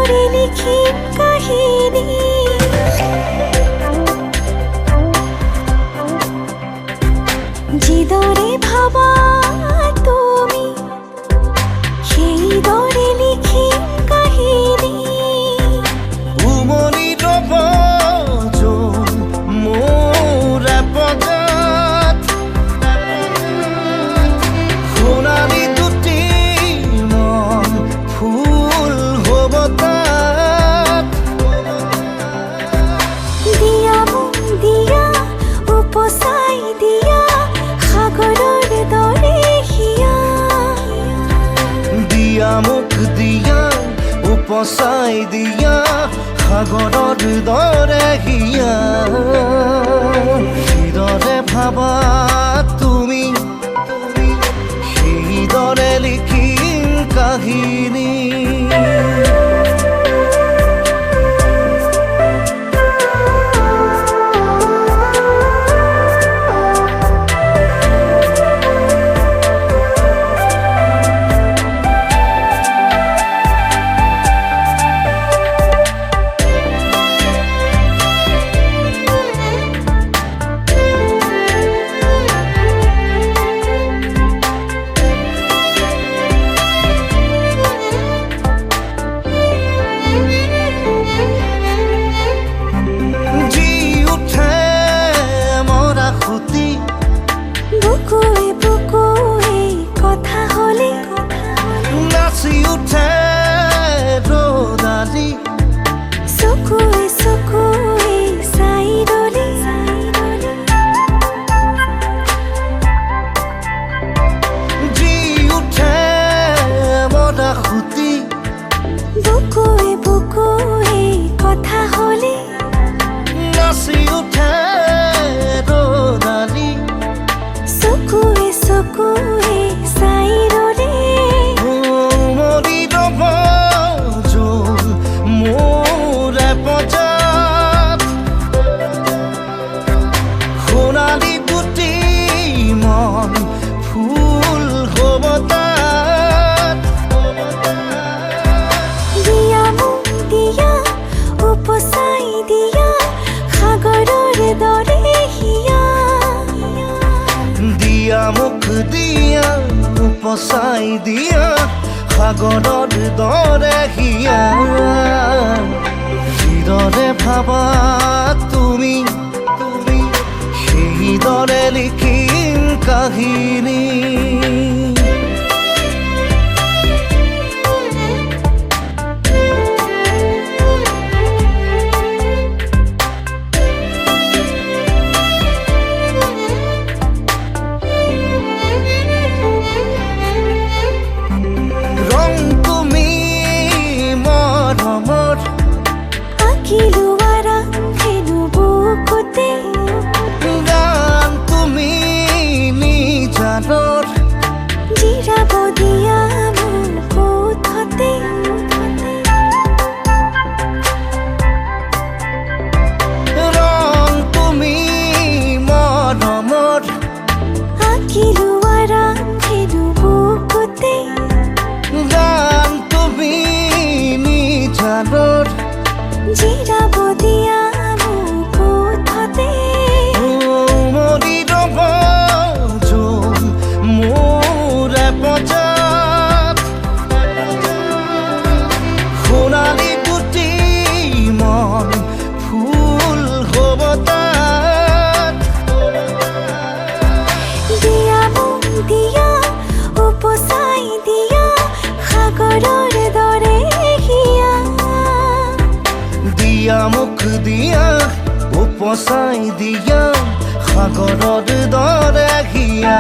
দৰে লিখিম কাহিনী যিদৰে ভাবা তুমি সেইদৰে লিখিম কাহিনী উমনি ৰব যোন মোৰ পদাত সোণালী দুটি মন ফুল হ'ব তাত দিয়া মোক দিয়া উপচাই দিয়া সাগৰৰ দৰে হিয়া দিয়া মোক দিয়া উপচাই দিয়া সাগৰৰ দৰে হিয়া যিদৰে ভাবা তুমি সেইদৰে লিখিম কাহিনী মুখ দিয়া উপচাই দিয়া সাগৰৰ দৰে হিয়া যিদৰে ভাবা তুমি সেইদৰে লিখিম কাহিনী মুখ দিয়া উপচাই দিয়া সাগৰৰ দৰে হিয়া